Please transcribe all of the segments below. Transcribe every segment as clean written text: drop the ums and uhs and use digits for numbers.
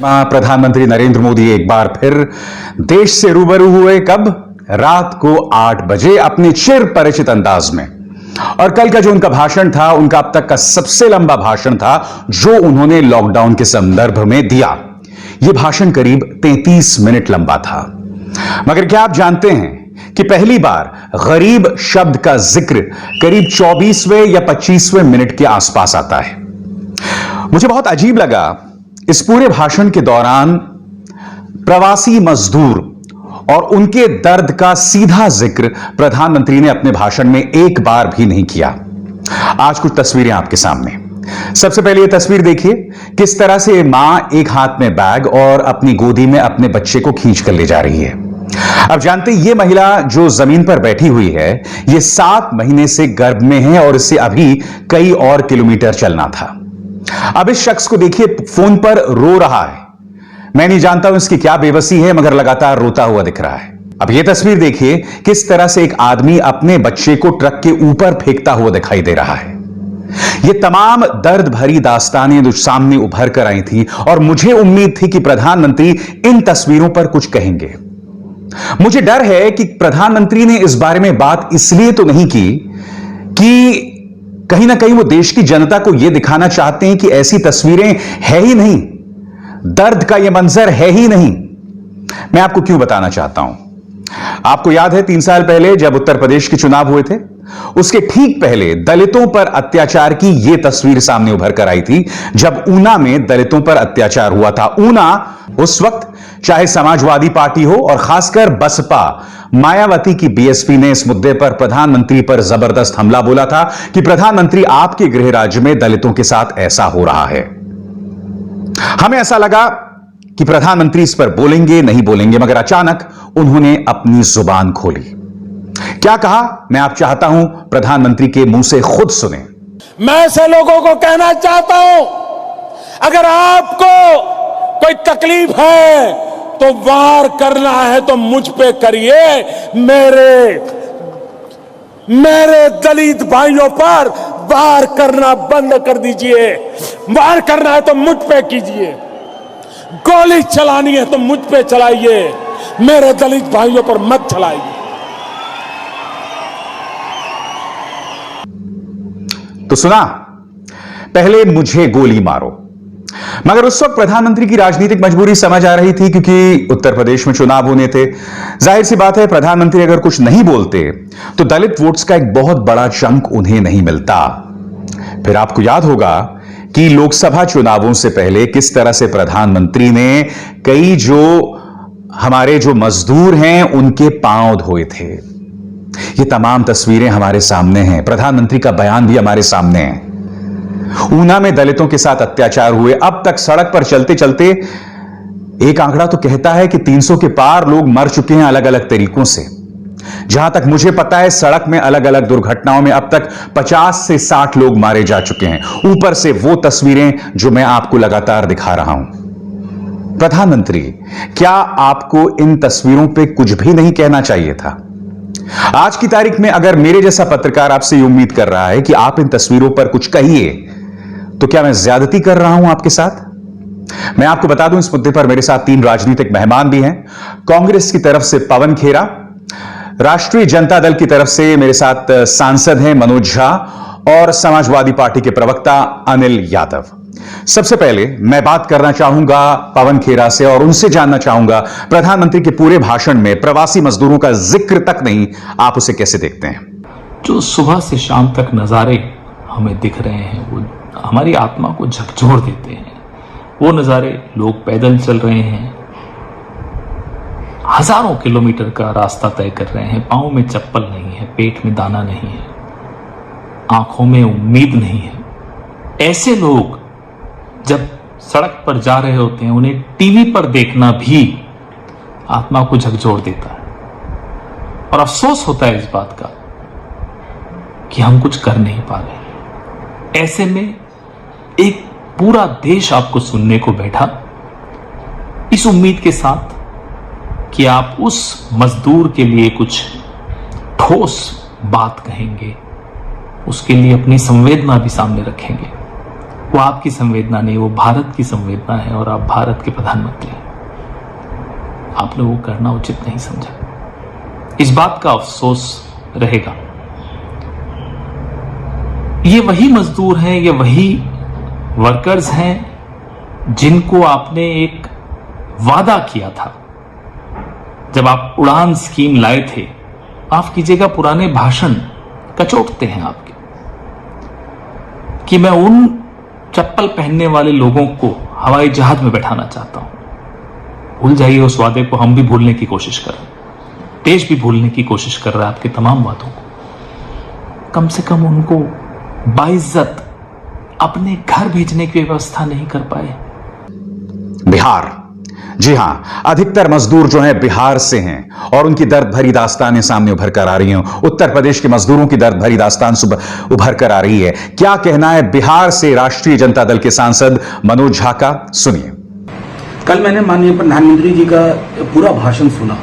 प्रधानमंत्री नरेंद्र मोदी एक बार फिर देश से रूबरू हुए। कब? रात को 8 बजे अपने चिर परिचित अंदाज में। और कल का जो उनका भाषण था, उनका अब तक का सबसे लंबा भाषण था जो उन्होंने लॉकडाउन के संदर्भ में दिया। यह भाषण करीब 33 मिनट लंबा था। मगर क्या आप जानते हैं कि पहली बार गरीब शब्द का जिक्र करीब 24वें या 25वें मिनट के आसपास आता है। मुझे बहुत अजीब लगा इस पूरे भाषण के दौरान प्रवासी मजदूर और उनके दर्द का सीधा जिक्र प्रधानमंत्री ने अपने भाषण में एक बार भी नहीं किया। आज कुछ तस्वीरें आपके सामने। सबसे पहले यह तस्वीर देखिए, किस तरह से मां एक हाथ में बैग और अपनी गोदी में अपने बच्चे को खींच कर ले जा रही है। अब जानते हैं, यह महिला जो जमीन पर बैठी हुई है, यह 7 महीने से गर्भ में है और इसे अभी कई और किलोमीटर चलना था। अब इस शख्स को देखिए, फोन पर रो रहा है। मैं नहीं जानता हूं इसकी क्या बेबसी है, मगर लगातार रोता हुआ दिख रहा है। अब यह तस्वीर देखिए, किस तरह से एक आदमी अपने बच्चे को ट्रक के ऊपर फेंकता हुआ दिखाई दे रहा है। यह तमाम दर्द भरी दास्तानें जो सामने उभर कर आई थी और मुझे उम्मीद थी कि प्रधानमंत्री इन तस्वीरों पर कुछ कहेंगे। मुझे डर है कि प्रधानमंत्री ने इस बारे में बात इसलिए तो नहीं की कि कहीं ना कहीं वो देश की जनता को यह दिखाना चाहते हैं कि ऐसी तस्वीरें है ही नहीं, दर्द का यह मंजर है ही नहीं। मैं आपको क्यों बताना चाहता हूं। आपको याद है 3 साल पहले जब उत्तर प्रदेश के चुनाव हुए थे, उसके ठीक पहले दलितों पर अत्याचार की यह तस्वीर सामने उभर कर आई थी, जब ऊना में दलितों पर अत्याचार हुआ था। ऊना उस वक्त चाहे समाजवादी पार्टी हो और खासकर बसपा मायावती की बीएसपी ने इस मुद्दे पर प्रधानमंत्री पर जबरदस्त हमला बोला था कि प्रधानमंत्री आपके गृह राज्य में दलितों के साथ ऐसा हो रहा है। हमें ऐसा लगा कि प्रधानमंत्री इस पर बोलेंगे नहीं बोलेंगे, मगर अचानक उन्होंने अपनी जुबान खोली। क्या कहा, मैं आप चाहता हूं प्रधानमंत्री के मुंह से खुद सुने। मैं ऐसे लोगों को कहना चाहता हूं, अगर आपको कोई तकलीफ है तो वार करना है तो मुझ पे करिए। मेरे दलित भाइयों पर वार करना बंद कर दीजिए। वार करना है तो मुझ पे कीजिए, गोली चलानी है तो मुझ पे चलाइए, मेरे दलित भाइयों पर मत चलाइए। तो सुना, पहले मुझे गोली मारो। मगर उस वक्त प्रधानमंत्री की राजनीतिक मजबूरी समझ आ रही थी, क्योंकि उत्तर प्रदेश में चुनाव होने थे। जाहिर सी बात है, प्रधानमंत्री अगर कुछ नहीं बोलते तो दलित वोट्स का एक बहुत बड़ा चंक उन्हें नहीं मिलता। फिर आपको याद होगा कि लोकसभा चुनावों से पहले किस तरह से प्रधानमंत्री ने कई जो हमारे जो मजदूर हैं उनके पांव धोए थे। ये तमाम तस्वीरें हमारे सामने हैं, प्रधानमंत्री का बयान भी हमारे सामने है। ऊना में दलितों के साथ अत्याचार हुए। अब तक सड़क पर चलते चलते एक आंकड़ा तो कहता है कि 300 के पार लोग मर चुके हैं अलग अलग तरीकों से। जहां तक मुझे पता है, सड़क में अलग अलग दुर्घटनाओं में अब तक 50 से 60 लोग मारे जा चुके हैं। ऊपर से वो तस्वीरें जो मैं आपको लगातार दिखा रहा हूं। प्रधानमंत्री, क्या आपको इन तस्वीरों पे कुछ भी नहीं कहना चाहिए था? आज की तारीख में अगर मेरे जैसा पत्रकार आपसे ये उम्मीद कर रहा है कि आप इन तस्वीरों पर कुछ कहिए, तो क्या मैं ज्यादती कर रहा हूं आपके साथ? मैं आपको बता दूं, इस मुद्दे पर मेरे साथ 3 राजनीतिक मेहमान भी हैं। कांग्रेस की तरफ से पवन खेरा, राष्ट्रीय जनता दल की तरफ से मेरे साथ सांसद हैं मनोज झा और समाजवादी पार्टी के प्रवक्ता अनिल यादव। सबसे पहले मैं बात करना चाहूंगा पवन खेरा से और उनसे जानना चाहूंगा, प्रधानमंत्री के पूरे भाषण में प्रवासी मजदूरों का जिक्र तक नहीं, आप उसे कैसे देखते हैं? जो सुबह से शाम तक नजारे हमें दिख रहे हैं, वो हमारी आत्मा को झकझोर देते हैं। वो नजारे, लोग पैदल चल रहे हैं, हजारों किलोमीटर का रास्ता तय कर रहे हैं, पांव में चप्पल नहीं है, पेट में दाना नहीं है, आंखों में उम्मीद नहीं है। ऐसे लोग जब सड़क पर जा रहे होते हैं, उन्हें टीवी पर देखना भी आत्मा को झकझोर देता है और अफसोस होता है इस बात का कि हम कुछ कर नहीं पा रहे। ऐसे में एक पूरा देश आपको सुनने को बैठा, इस उम्मीद के साथ कि आप उस मजदूर के लिए कुछ ठोस बात कहेंगे, उसके लिए अपनी संवेदना भी सामने रखेंगे। वो आपकी संवेदना नहीं, वो भारत की संवेदना है और आप भारत के प्रधानमंत्री हैं। आपने वो करना उचित नहीं समझा। इस बात का अफसोस रहेगा। ये वही मजदूर हैं, ये वही वर्कर्स हैं जिनको आपने एक वादा किया था जब आप उड़ान स्कीम लाए थे। माफ कीजिएगा, पुराने भाषण कचोटते हैं आपके, कि मैं उन चप्पल पहनने वाले लोगों को हवाई जहाज में बैठाना चाहता हूं। भूल जाइए उस वादे को, हम भी भूलने की कोशिश कर रहे हैं, देश भी भूलने की कोशिश कर रहा है आपके तमाम वादों को। कम से कम उनको बाइज्जत अपने घर भेजने की व्यवस्था नहीं कर पाए। बिहार, जी हां, अधिकतर मजदूर जो हैं बिहार से हैं और उनकी दर्द भरी दास्तानें सामने उभर कर आ रही हैं। उत्तर प्रदेश के मजदूरों की दर्द भरी दास्तान उभर कर आ रही है। क्या कहना है बिहार से राष्ट्रीय जनता दल के सांसद मनोज झा का, सुनिए। कल मैंने माननीय प्रधानमंत्री जी का पूरा भाषण सुना।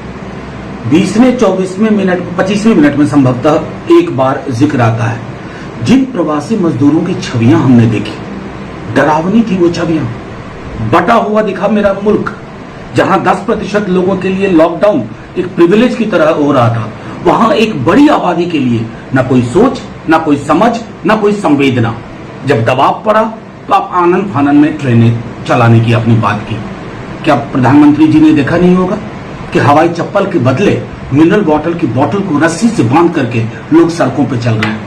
20वें 24वें मिनट 25वें मिनट में संभवतः एक बार जिक्र आता है, जिन प्रवासी मजदूरों की छवियां हमने देखी, डरावनी थी वो छवियां। बटा हुआ दिखा मेरा मुल्क, जहां 10% लोगों के लिए लॉकडाउन एक प्रिविलेज की तरह हो रहा था, वहां एक बड़ी आबादी के लिए ना कोई सोच, ना कोई समझ, ना कोई संवेदना। जब दबाव पड़ा तो आप आनंद फानन में ट्रेनें चलाने की अपनी बात की। क्या प्रधानमंत्री जी ने देखा नहीं होगा कि हवाई चप्पल के बदले मिनरल वाटर की बोतल को रस्सी से बांध करके लोग सड़कों पर चल रहे हैं?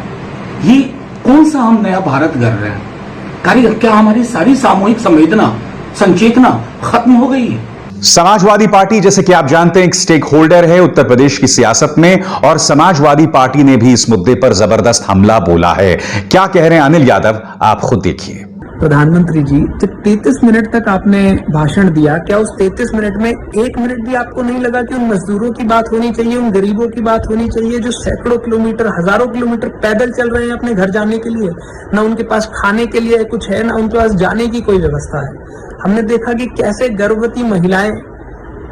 ये कौन सा हम नया भारत कर रहे हैं? क्या हमारी सारी सामूहिक संवेदना, संचेतना खत्म हो गई है? समाजवादी पार्टी, जैसे कि आप जानते हैं, एक स्टेक होल्डर है उत्तर प्रदेश की सियासत में, और समाजवादी पार्टी ने भी इस मुद्दे पर जबरदस्त हमला बोला है। क्या कह रहे हैं अनिल यादव, आप खुद देखिए। प्रधानमंत्री जी, जब 33 मिनट तक आपने भाषण दिया, क्या उस 33 मिनट में 1 मिनट भी आपको नहीं लगा कि उन मजदूरों की बात होनी चाहिए, उन गरीबों की बात होनी चाहिए जो सैकड़ों किलोमीटर, हजारों किलोमीटर पैदल चल रहे हैं अपने घर जाने के लिए? ना उनके पास खाने के लिए कुछ है, ना उनके पास जाने की कोई व्यवस्था है। हमने देखा कि कैसे गर्भवती महिलाएं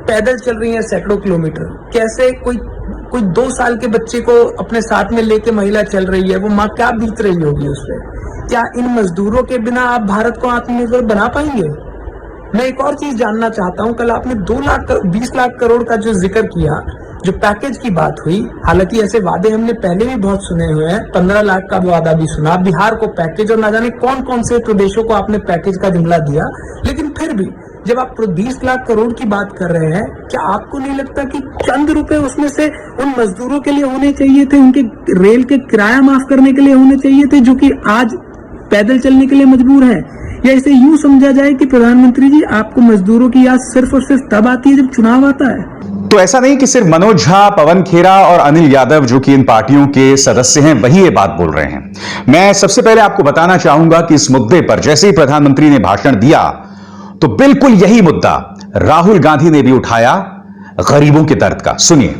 पैदल चल रही हैं सैकड़ों किलोमीटर, कैसे कोई 2 साल के बच्चे को अपने साथ में लेके महिला चल रही है, वो माँ क्या बीत रही होगी उस पर। क्या इन मजदूरों के बिना आप भारत को आत्मनिर्भर बना पाएंगे? मैं एक और चीज जानना चाहता हूं, कल आपने 20 लाख करोड़ का जो जिक्र किया, जो पैकेज की बात हुई, हालांकि ऐसे वादे हमने पहले भी बहुत सुने हुए हैं, 15 लाख का वादा भी सुना, बिहार को पैकेज, और ना जाने कौन कौन से प्रदेशों को आपने पैकेज का जुमला दिया। लेकिन फिर भी जब आप 20 लाख करोड़ की बात कर रहे हैं, क्या आपको नहीं लगता कि चंद रुपए उसमें से उन मजदूरों के लिए होने चाहिए थे, उनके रेल के किराया माफ करने के लिए होने चाहिए थे, जो कि आज पैदल चलने के लिए मजबूर है? या इसे यूं समझा जाए कि प्रधानमंत्री जी, आपको मजदूरों की याद सिर्फ और सिर्फ तब आती है जब चुनाव आता है? तो ऐसा नहीं कि सिर्फ मनोज झा, पवन खेरा और अनिल यादव, जो कि इन पार्टियों के सदस्य हैं, वही ये बात बोल रहे हैं। मैं सबसे पहले आपको बताना चाहूंगा कि इस मुद्दे पर जैसे ही प्रधानमंत्री ने भाषण दिया, तो बिल्कुल यही मुद्दा राहुल गांधी ने भी उठाया, गरीबों के दर्द का। सुनिए।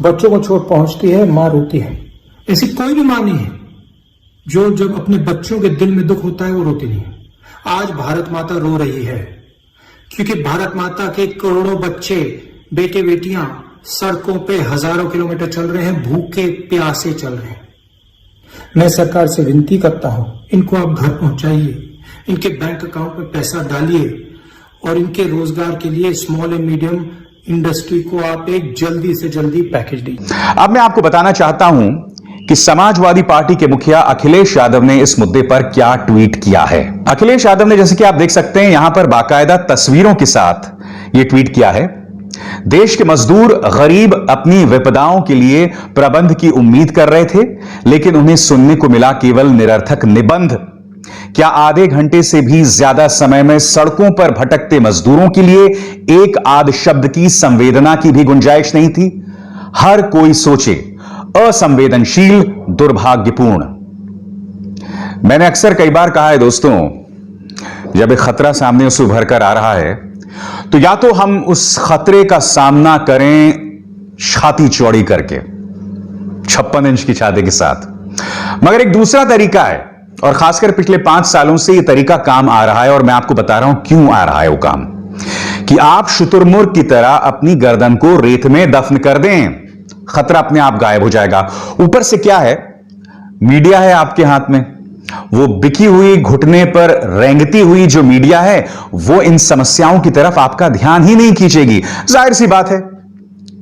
बच्चों को चोट पहुंचती है, मां रोती है। ऐसी कोई भी मां नहीं है जो जब अपने बच्चों के दिल में दुख होता है वो रोती नहीं है। आज भारत माता रो रही है क्योंकि भारत माता के करोड़ों बच्चे, बेटे बेटियां सड़कों पे हजारों किलोमीटर चल रहे हैं, भूखे प्यासे चल रहे हैं। मैं सरकार से विनती करता हूं, इनको आप घर पहुंचाइए, इनके बैंक अकाउंट में पैसा डालिए और इनके रोजगार के लिए स्मॉल एंड मीडियम इंडस्ट्री को आप एक जल्दी से जल्दी पैकेज दीजिए। अब मैं आपको बताना चाहता हूं कि समाजवादी पार्टी के मुखिया अखिलेश यादव ने इस मुद्दे पर क्या ट्वीट किया है। अखिलेश यादव ने, जैसे कि आप देख सकते हैं यहां पर बाकायदा तस्वीरों के साथ यह ट्वीट किया है। देश के मजदूर गरीब अपनी विपदाओं के लिए प्रबंध की उम्मीद कर रहे थे, लेकिन उन्हें सुनने को मिला केवल निरर्थक निबंध। क्या आधे घंटे से भी ज्यादा समय में सड़कों पर भटकते मजदूरों के लिए एक आध शब्द की संवेदना की भी गुंजाइश नहीं थी? हर कोई सोचे, असंवेदनशील, दुर्भाग्यपूर्ण। मैंने अक्सर कई बार कहा है दोस्तों, जब एक खतरा सामने से उभर कर आ रहा है, तो या तो हम उस खतरे का सामना करें छाती चौड़ी करके, 56 इंच की छाती के साथ, मगर एक दूसरा तरीका है, और खासकर पिछले 5 सालों से यह तरीका काम आ रहा है, और मैं आपको बता रहा हूं क्यों आ रहा है वो काम, कि आप शुतुरमुर्ग की तरह अपनी गर्दन को रेत में दफन कर दें, खतरा अपने आप गायब हो जाएगा। ऊपर से क्या है, मीडिया है आपके हाथ में, वो बिकी हुई, घुटने पर रेंगती हुई जो मीडिया है, वो इन समस्याओं की तरफ आपका ध्यान ही नहीं खींचेगी। जाहिर सी बात है,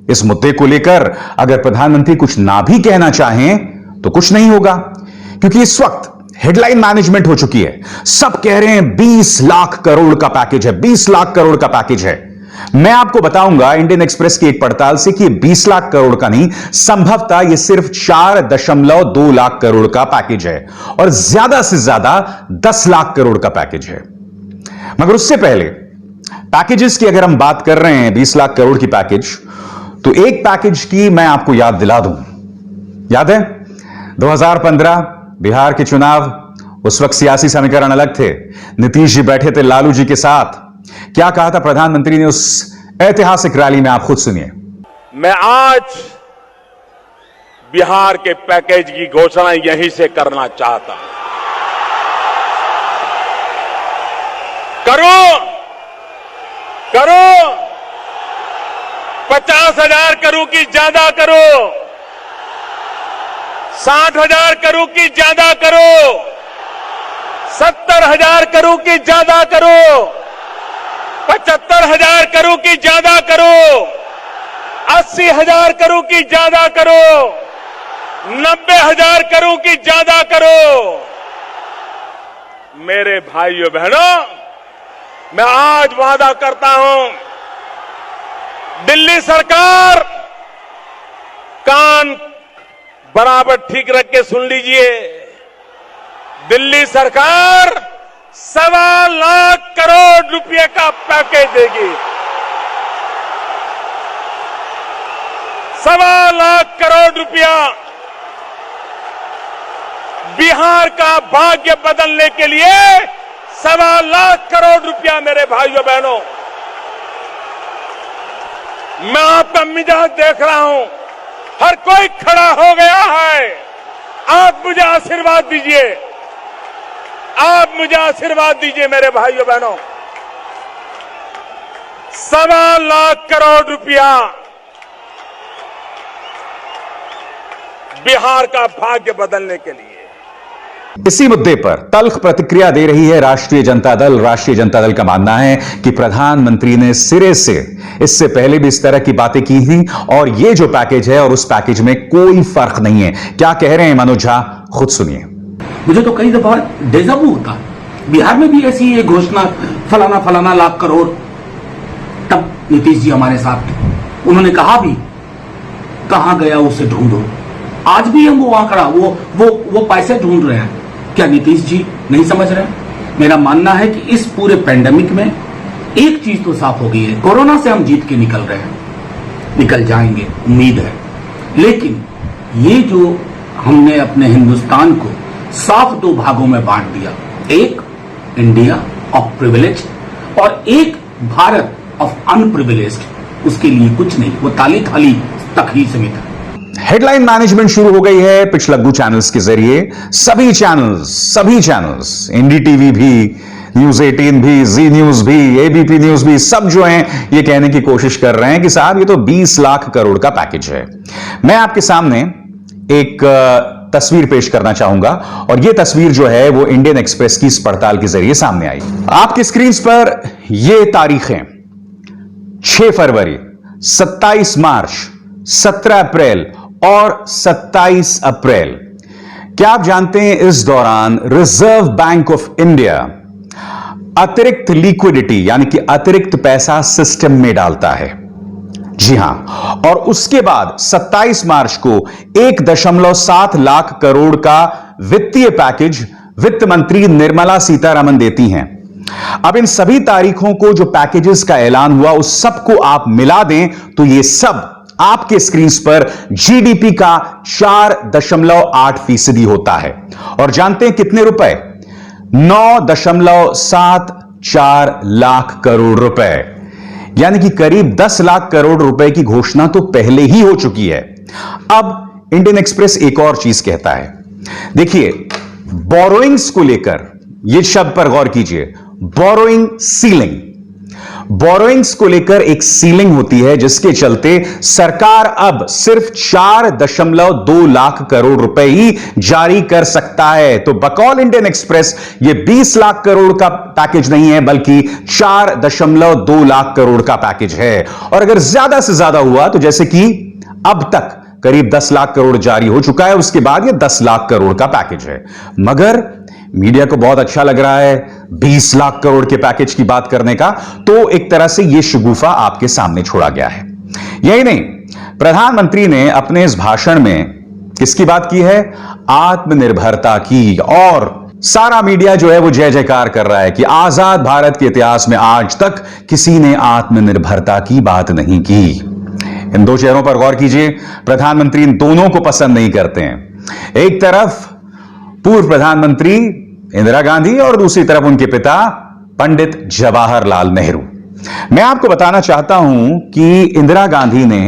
इस मुद्दे को लेकर अगर प्रधानमंत्री कुछ ना भी कहना चाहें तो कुछ नहीं होगा, क्योंकि इस वक्त हेडलाइन मैनेजमेंट हो चुकी है। सब कह रहे हैं 20 लाख करोड़ का पैकेज है, 20 लाख करोड़ का पैकेज है। मैं आपको बताऊंगा इंडियन एक्सप्रेस की एक पड़ताल से कि 20 लाख करोड़ का नहीं, संभवतः यह सिर्फ 4.2 लाख करोड़ का पैकेज है, और ज्यादा से ज्यादा 10 लाख करोड़ का पैकेज है। मगर उससे पहले पैकेजेस की अगर हम बात कर रहे हैं, 20 लाख करोड़ की पैकेज, तो एक पैकेज की मैं आपको याद दिला दूं। याद है 2015 बिहार के चुनाव, उस वक्त सियासी समीकरण अलग थे। नीतीश जी बैठे थे लालू जी के साथ। क्या कहा था प्रधानमंत्री ने उस ऐतिहासिक रैली में, आप खुद सुनिए। मैं आज बिहार के पैकेज की घोषणा यहीं से करना चाहता हूं। करो करो 50,000 करोड़ की ज्यादा करो, 60,000 करोड़ की ज्यादा करो, 70,000 करोड़ की ज्यादा करो, 75,000 करोड़ की ज्यादा करो, 80,000 करोड़ की ज्यादा करो, 90,000 करोड़ की ज्यादा करो। मेरे भाइयों बहनों, मैं आज वादा करता हूं, दिल्ली सरकार कान बराबर ठीक रख के सुन लीजिए, दिल्ली सरकार 1.25 लाख करोड़ रुपए का पैकेज देगी। 1.25 लाख करोड़ रुपया बिहार का भाग्य बदलने के लिए, 1.25 लाख करोड़ रुपया। मेरे भाइयों बहनों, मैं आपका मिजाज देख रहा हूं, हर कोई खड़ा हो गया है। आप मुझे आशीर्वाद दीजिए, आप मुझे आशीर्वाद दीजिए मेरे भाइयों बहनों। 1.25 लाख करोड़ रुपया बिहार का भाग्य बदलने के लिए। इसी मुद्दे पर तल्ख प्रतिक्रिया दे रही है राष्ट्रीय जनता दल। राष्ट्रीय जनता दल का मानना है कि प्रधानमंत्री ने सिरे से इससे पहले भी इस तरह की बातें की थी, और ये जो पैकेज है और उस पैकेज में कोई फर्क नहीं है। क्या कह रहे हैं मनोज झा, खुद सुनिए। मुझे तो कई दफा डेजावू होता है, बिहार में भी ऐसी ये घोषणा फलाना फलाना लाख करोड़, तब नीतीश जी हमारे साथ थे, उन्होंने कहा भी कहां गया उसे ढूंढो। आज भी हम वो आंकड़ा वो पैसे ढूंढ रहे हैं। क्या नीतीश जी नहीं समझ रहे? मेरा मानना है कि इस पूरे पैंडेमिक में एक चीज तो साफ हो गई है, कोरोना से हम जीत के निकल रहे हैं, निकल जाएंगे, उम्मीद है। लेकिन ये जो हमने अपने हिंदुस्तान को साफ 2 भागों में बांट दिया, एक इंडिया ऑफ प्रिविलेज और एक भारत ऑफ अनप्रिविलेज्ड, उसके लिए कुछ नहीं, वो ताली थाली तक ही सीमित है। हेडलाइन मैनेजमेंट शुरू हो गई है पिछलग्गू चैनल्स के जरिए। सभी चैनल्स एनडीटीवी भी, न्यूज 18 भी, जी न्यूज भी, एबीपी न्यूज भी, सब जो हैं ये कहने की कोशिश कर रहे हैं कि साहब ये तो 20 लाख करोड़ का पैकेज है। मैं आपके सामने एक तस्वीर पेश करना चाहूंगा, और यह तस्वीर जो है वो इंडियन एक्सप्रेस की इस पड़ताल के जरिए सामने आई। आपकी स्क्रीन पर ये तारीखें 6 फरवरी, 27 मार्च, 17 अप्रैल और 27 अप्रैल। क्या आप जानते हैं इस दौरान रिजर्व बैंक ऑफ इंडिया अतिरिक्त लिक्विडिटी यानी कि अतिरिक्त पैसा सिस्टम में डालता है? जी हां, और उसके बाद 27 मार्च को 1.7 लाख करोड़ का वित्तीय पैकेज वित्त मंत्री निर्मला सीतारमण देती हैं। अब इन सभी तारीखों को जो पैकेजेस का ऐलान हुआ उस सबको आप मिला दें तो ये सब आपके स्क्रीन पर जीडीपी का 4.8% होता है। और जानते हैं कितने रुपए? 9.74 लाख करोड़ रुपए, यानी कि करीब 10 लाख करोड़ रुपए की घोषणा तो पहले ही हो चुकी है। अब इंडियन एक्सप्रेस एक और चीज कहता है, देखिए बोरोइंग्स को लेकर, यह शब्द पर गौर कीजिए, बोरोइंग सीलिंग। बोरोइंग्स को लेकर एक सीलिंग होती है जिसके चलते सरकार अब सिर्फ 4.2 लाख करोड़ रुपए ही जारी कर सकता है। तो बकौल इंडियन एक्सप्रेस ये 20 लाख करोड़ का पैकेज नहीं है बल्कि 4.2 लाख करोड़ का पैकेज है। और अगर ज्यादा से ज्यादा हुआ तो जैसे कि अब तक करीब 10 लाख करोड़ जारी हो चुका है, उसके बाद ये 10 लाख करोड़ का पैकेज है। मगर मीडिया को बहुत अच्छा लग रहा है 20 लाख करोड़ के पैकेज की बात करने का, तो एक तरह से यह शगुफा आपके सामने छोड़ा गया है। यही नहीं, प्रधानमंत्री ने अपने इस भाषण में किसकी बात की है? आत्मनिर्भरता की। और सारा मीडिया जो है वो जय जयकार कर रहा है कि आजाद भारत के इतिहास में आज तक किसी ने आत्मनिर्भरता की बात नहीं की। इन दो चेहरों पर गौर कीजिए, प्रधानमंत्री इन दोनों को पसंद नहीं करते हैं। एक तरफ पूर्व प्रधानमंत्री इंदिरा गांधी और दूसरी तरफ उनके पिता पंडित जवाहरलाल नेहरू। मैं आपको बताना चाहता हूं कि इंदिरा गांधी ने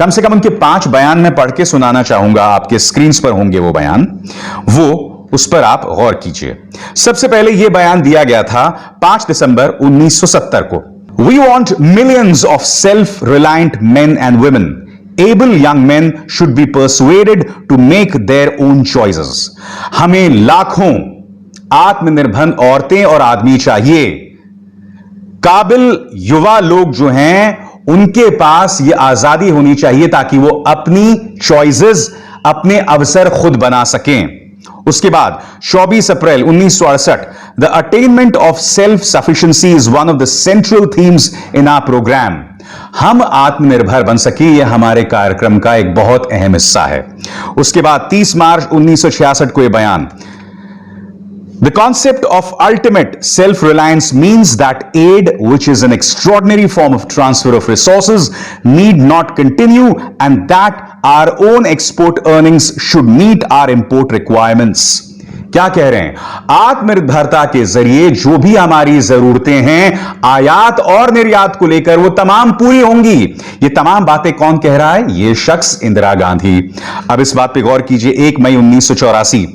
कम से कम उनके 5 बयान में पढ़ के सुनाना चाहूंगा, आपके स्क्रीन पर होंगे वो बयान, वो उस पर आप गौर कीजिए। सबसे पहले यह बयान दिया गया था 5 दिसंबर 1970 को। We want millions of self-reliant men and women. Able young men should be persuaded to make their own choices. हमें लाखों आत्मनिर्भर औरतें और आदमी चाहिए। काबिल युवा लोग जो हैं उनके पास ये आजादी होनी चाहिए ताकि वो अपनी चॉइसेस, अपने अवसर खुद बना सकें। उसके बाद 24 April 1968, the attainment of self sufficiency is one of the central themes in our programme. हम आत्मनिर्भर बन सके, यह हमारे कार्यक्रम का एक बहुत अहम हिस्सा है। उसके बाद 30 मार्च 1966 को यह बयान, The concept of ultimate self-reliance means that aid, which is an extraordinary form of transfer of resources, need not continue and that our own export earnings should meet our import requirements. क्या कह रहे हैं? आत्मनिर्भरता के जरिए जो भी हमारी जरूरतें हैं आयात और निर्यात को लेकर वो तमाम पूरी होंगी। ये तमाम बातें कौन कह रहा है? ये शख्स इंदिरा गांधी। अब इस बात पे गौर कीजिए, 1 मई 1984,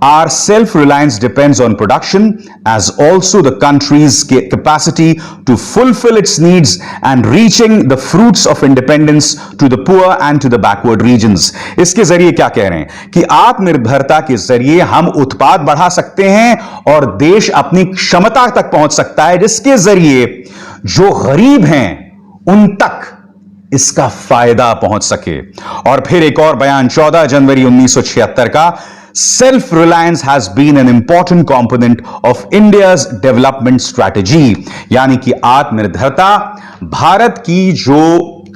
Our self-reliance depends on production as also the country's capacity to fulfill its needs and reaching the fruits of independence to the poor and to the backward regions. इसके जरिए क्या कह रहे हैं कि आत्मनिर्भरता के जरिए हम उत्पाद बढ़ा सकते हैं और देश अपनी क्षमता तक पहुंच सकता है जिसके जरिए जो गरीब हैं उन तक इसका फायदा पहुंच सके। और फिर एक और बयान 14 जनवरी 1976 का, Self reliance has been an important component of India's development strategy. यानी कि आत्मनिर्भरता भारत की जो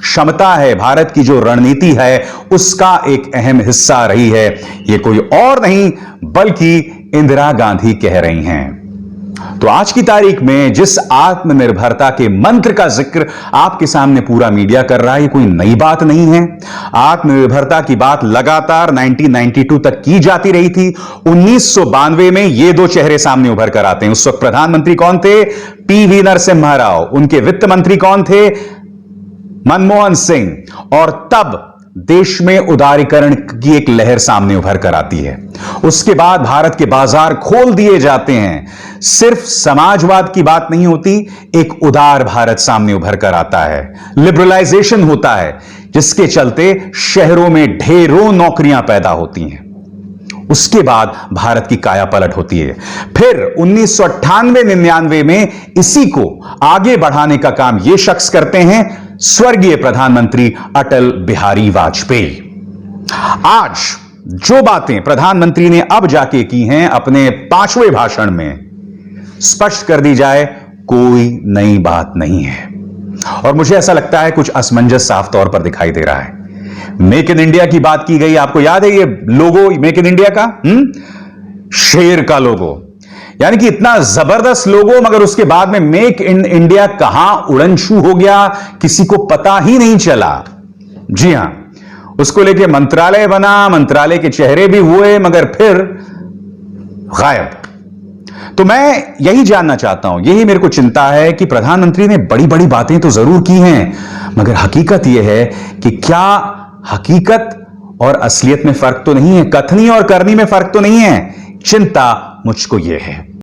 क्षमता है, भारत की जो रणनीति है, उसका एक अहम हिस्सा रही है। यह कोई और नहीं बल्कि इंदिरा गांधी कह रही हैं। तो आज की तारीख में जिस आत्मनिर्भरता के मंत्र का जिक्र आपके सामने पूरा मीडिया कर रहा है, ये कोई नई बात नहीं है। आत्मनिर्भरता की बात लगातार 1992 तक की जाती रही थी। 1992 में ये दो चेहरे सामने उभर कर आते हैं। उस वक्त प्रधानमंत्री कौन थे? पीवी नरसिम्हा राव। उनके वित्त मंत्री कौन थे? मनमोहन सिंह। और तब देश में उदारीकरण की एक लहर सामने उभर कर आती है। उसके बाद भारत के बाजार खोल दिए जाते हैं। सिर्फ समाजवाद की बात नहीं होती, एक उदार भारत सामने उभर कर आता है। लिबरलाइजेशन होता है जिसके चलते शहरों में ढेरों नौकरियां पैदा होती हैं। उसके बाद भारत की काया पलट होती है। फिर 1998-99 में इसी को आगे बढ़ाने का काम यह शख्स करते हैं, स्वर्गीय प्रधानमंत्री अटल बिहारी वाजपेयी। आज जो बातें प्रधानमंत्री ने अब जाके की हैं अपने 5वें भाषण में, स्पष्ट कर दी जाए, कोई नई बात नहीं है। और मुझे ऐसा लगता है कुछ असमंजस साफ तौर पर दिखाई दे रहा है। मेक इन इंडिया की बात की गई, आपको याद है ये लोगो मेक इन इंडिया का? शेर का लोगो, यानी कि इतना जबरदस्त लोगो, मगर उसके बाद में मेक इन इंडिया कहां उड़नछू हो गया, किसी को पता ही नहीं चला। जी हां, उसको लेके मंत्रालय बना, मंत्रालय के चेहरे भी हुए, मगर फिर गायब। तो मैं यही जानना चाहता हूं, यही मेरे को चिंता है कि प्रधानमंत्री ने बड़ी बड़ी बातें तो जरूर की हैं, मगर हकीकत यह है कि क्या हकीकत और असलियत में फर्क तो नहीं है, कथनी और करनी में फर्क तो नहीं है। चिंता मुझको यह है।